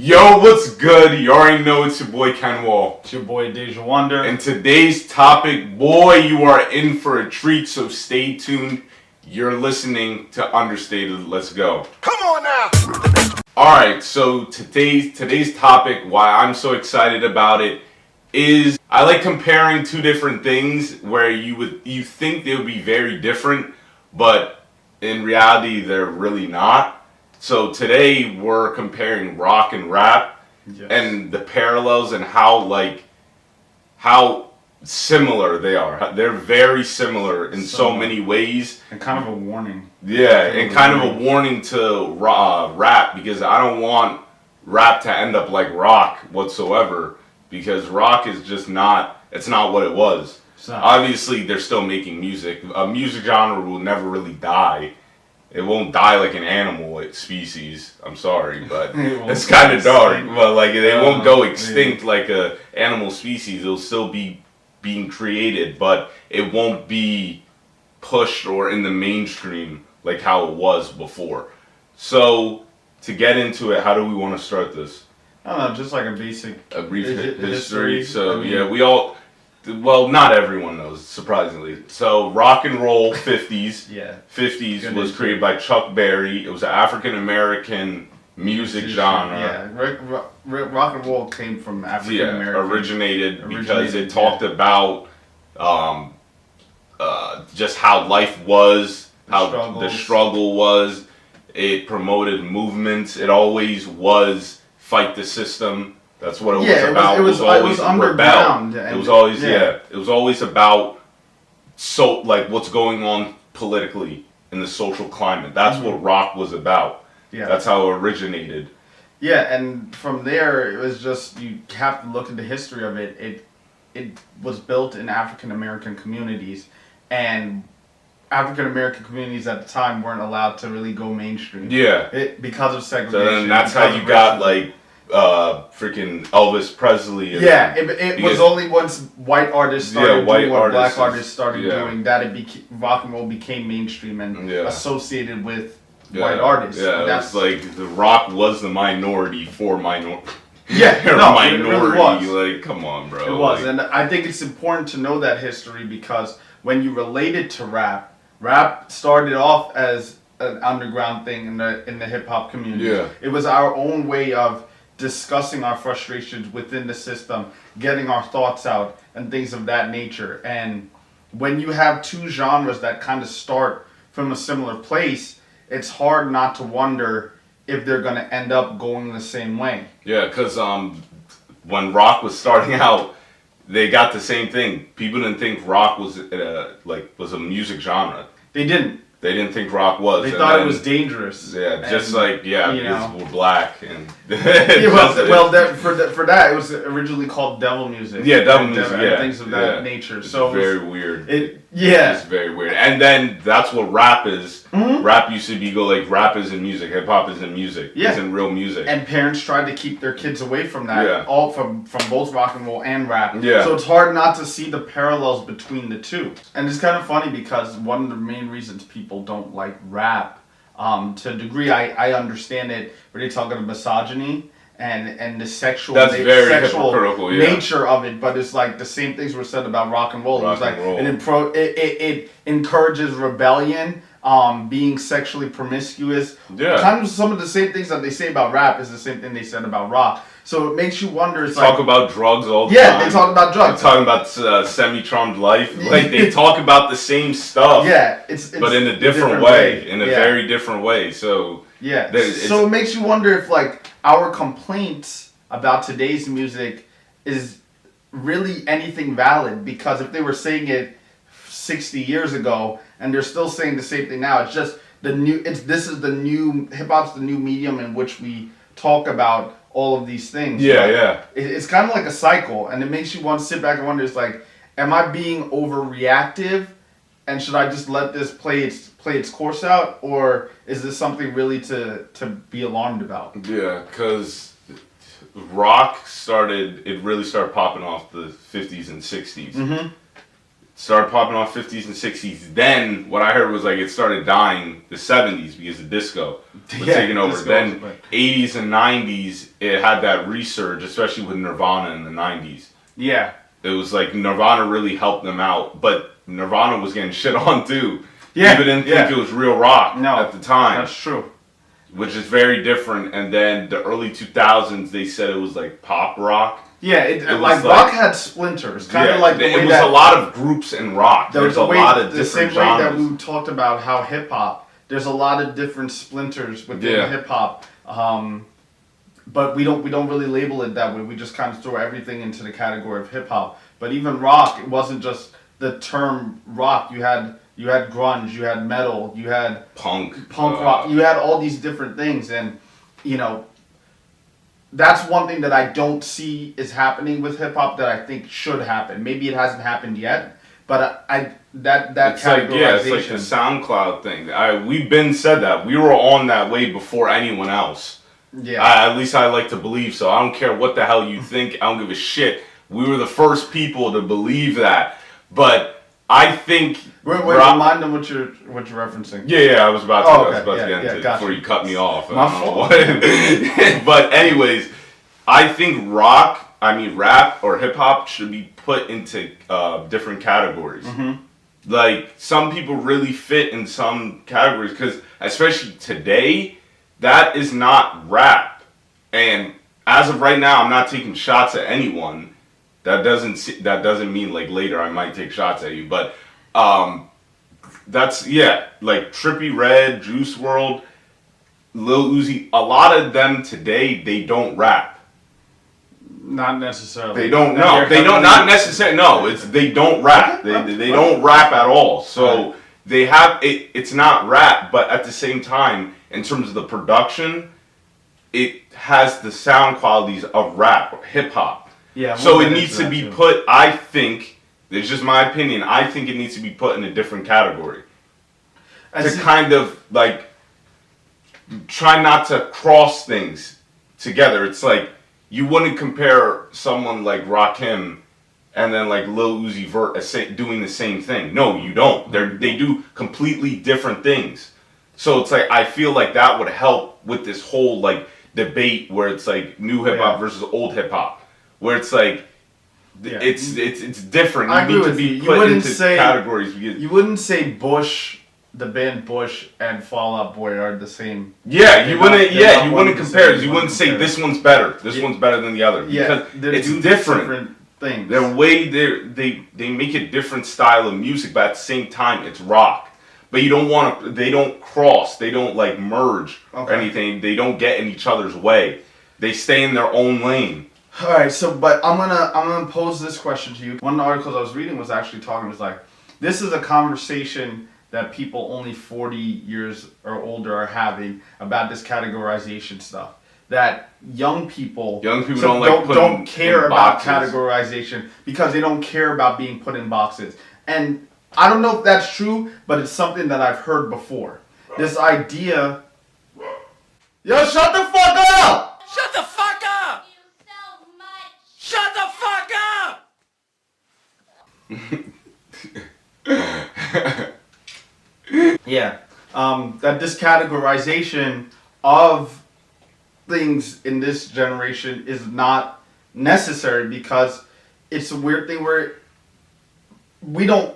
Yo, what's good? You already know it's your boy Ken Wall. It's your boy Deja Wonder. And today's topic, boy, you are in for a treat, so stay tuned. You're listening to Understated. Let's go. Come on now! Alright, so today's topic, why I'm so excited about it, is I like comparing two different things where you think they would be very different, but in reality they're really not. So today we're comparing rock and rap, yes, and the parallels and how similar they are. They're very similar in so many ways. And kind of a warning. Yeah, and kind of a warning to rap, because I don't want rap to end up like rock whatsoever, because rock is just it's not what it was. Obviously they're still making music. A music genre will never really die. It won't die like an animal species. I'm sorry, but it's kind of dark. But like they won't go extinct like a animal species. It'll still be being created, but it won't be pushed or in the mainstream like how it was before. So to get into it, how do we want to start this? I don't know, just like a brief history. So yeah, we all. Well, not everyone knows, surprisingly. So, rock and roll 50s. Yeah. 50s was created by Chuck Berry. It was an African-American music genre. Yeah, rock and roll came from African-American. Yeah, originated because it talked about just how life was, how the struggle was. It promoted movements. It always was fight the system. That's what it was about. It was always underground. It was always it was always about what's going on politically in the social climate. That's what rock was about. Yeah. That's how it originated. Yeah, and from there it was just, you have to look at the history of it. It was built in African American communities, and African American communities at the time weren't allowed to really go mainstream. Yeah. Because of segregation. So then that's how you got freaking Elvis Presley. It was only once white artists started doing what black artists started doing that rock and roll became mainstream and associated with white artists. Yeah, that's like the rock was the minority for minority. Yeah, minority. It really was. Like, come on, bro. It was, and I think it's important to know that history, because when you relate it to rap started off as an underground thing in the hip hop community. Yeah. It was our own way of discussing our frustrations within the system, getting our thoughts out, and things of that nature. And when you have two genres that kind of start from a similar place, it's hard not to wonder if they're going to end up going the same way. Yeah, because when rock was starting out, they got the same thing. People didn't think rock was a music genre. They didn't. They didn't think rock was. They thought it was dangerous. Yeah, because we're black and. For that, it was originally called devil music. Yeah, devil music. And things of that nature. It's very weird. It's very weird. And then that's what rap is. Mm-hmm. Rap used to be rap isn't music. Hip hop isn't music. Isn't real music. And parents tried to keep their kids away from that. Yeah. All from both rock and roll and rap. Yeah. So it's hard not to see the parallels between the two. And it's kind of funny because one of the main reasons people don't like rap, to a degree I understand it, where they talk about misogyny and the sexual nature of it, but it's like the same things were said about rock and roll. It encourages rebellion, being sexually promiscuous. Yeah. Kind of some of the same things that they say about rap is the same thing they said about rock. So it makes you wonder. Talk about drugs all the time. Yeah, they talk about drugs. They're talking about semi-charmed life. Like, they talk about the same stuff. Yeah, but in a different way. In a very different way. So yeah. So it makes you wonder if our complaints about today's music is really anything valid, because if they were saying it 60 years ago and they're still saying the same thing now, it's just hip hop's the new medium in which we talk about all of these things. It's kind of like a cycle, and it makes you want to sit back and wonder, it's like, am I being overreactive, and should I just let this play its course out, or is this something really to be alarmed about? Yeah, because rock really started popping off the 50s and 60s. Mm-hmm. started popping off 50s and 60s. Then what I heard was like it started dying the 70s because of disco was taking over. Then 80s and 90s it had that resurge, especially with Nirvana in the 90s. Yeah. It was like Nirvana really helped them out, but Nirvana was getting shit on too. Yeah. People didn't think it was real rock at the time. That's true. Which is very different. And then the early 2000s, they said it was like pop rock. Yeah, it like rock had splinters, kind of like the way it was a lot of groups in rock. There's a lot of different genres. The same way that we talked about how hip hop, there's a lot of different splinters within hip hop. But we don't really label it that way. We just kind of throw everything into the category of hip hop. But even rock, it wasn't just the term rock. You had grunge, you had metal, you had punk rock, you had all these different things, and you know, that's one thing that I don't see is happening with hip hop that I think should happen. Maybe it hasn't happened yet, but that it's like it's like the SoundCloud thing. We've been said that we were on that way before anyone else. Yeah. At least I like to believe so. I don't care what the hell you think. I don't give a shit. We were the first people to believe that, but. I think. Wait, remind them what you're referencing. Yeah, I was about to get into it before you cut me off. My fault. But anyways, I think rap or hip hop should be put into different categories. Mm-hmm. Like some people really fit in some categories because, especially today, that is not rap. And as of right now, I'm not taking shots at anyone. That doesn't mean like later I might take shots at you, but that's like Trippie Redd, Juice WRLD, Lil Uzi. A lot of them today they don't rap. Not necessarily. They don't. No, they don't. Not necessarily. No, it's they don't rap. They don't rap at all. So they have it. It's not rap, but at the same time, in terms of the production, it has the sound qualities of rap or hip hop. Yeah, so it needs to be put, I think, it's just my opinion, I think it needs to be put in a different category. Kind of, like, try not to cross things together. It's like, you wouldn't compare someone like Rakim and then like Lil Uzi Vert doing the same thing. No, you don't. They do completely different things. So it's like, I feel like that would help with this whole, like, debate where it's like new hip-hop versus old hip-hop. Where it's like, it's different. I agree with you. You wouldn't say categories. You wouldn't say Bush, the band Bush, and Fall Out Boy are the same. Yeah, you wouldn't compare. You wouldn't say this one's better. This one's better than the other. Yeah, because it's different things. Their way they make a different style of music, but at the same time, it's rock. But you don't want to. They don't cross. They don't like merge or anything. They don't get in each other's way. They stay in their own lane. All right, but I'm gonna pose this question to you. One of the articles I was reading was actually was like, this is a conversation that people only 40 years or older are having about this categorization stuff. That young people don't care about categorization because they don't care about being put in boxes. And I don't know if that's true, but it's something that I've heard before. This idea. Yo, shut the fuck up! Shut the fuck up! Shut the fuck up! Yeah. That this categorization of things in this generation is not necessary because it's a weird thing where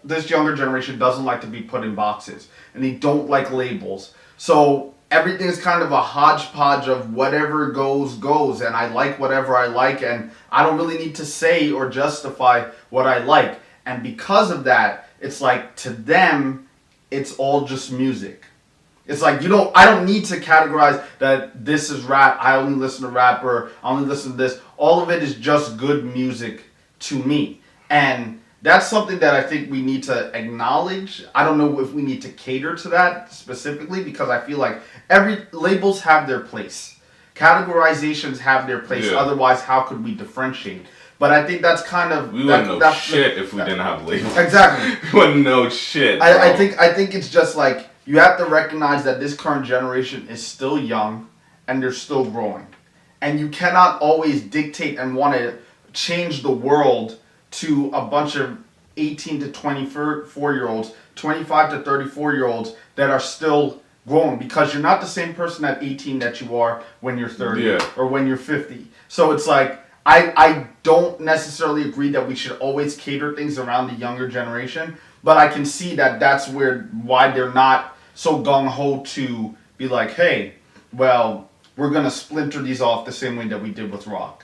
this younger generation doesn't like to be put in boxes and they don't like labels. So everything is kind of a hodgepodge of whatever goes, and I like whatever I like, and I don't really need to say or justify what I like. And because of that, it's like to them, it's all just music. It's like I don't need to categorize that this is rap, I only listen to rap, or I only listen to this. All of it is just good music to me. And that's something that I think we need to acknowledge. I don't know if we need to cater to that specifically because I feel like labels have their place. Categorizations have their place. Yeah. Otherwise, how could we differentiate? But I think that's kind of... We wouldn't know shit if we didn't have labels. Exactly. We wouldn't know shit, I think it's just like, you have to recognize that this current generation is still young and they're still growing. And you cannot always dictate and want to change the world to a bunch of 18 to 24-year-olds, 25 to 34-year-olds that are still growing, because you're not the same person at 18 that you are when you're 30 or when you're 50. So it's like, I don't necessarily agree that we should always cater things around the younger generation, but I can see that that's why they're not so gung-ho to be like, hey, well, we're going to splinter these off the same way that we did with rock,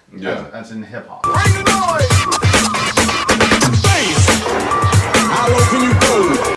as in hip-hop. Bring the noise! Bass! How low can you go?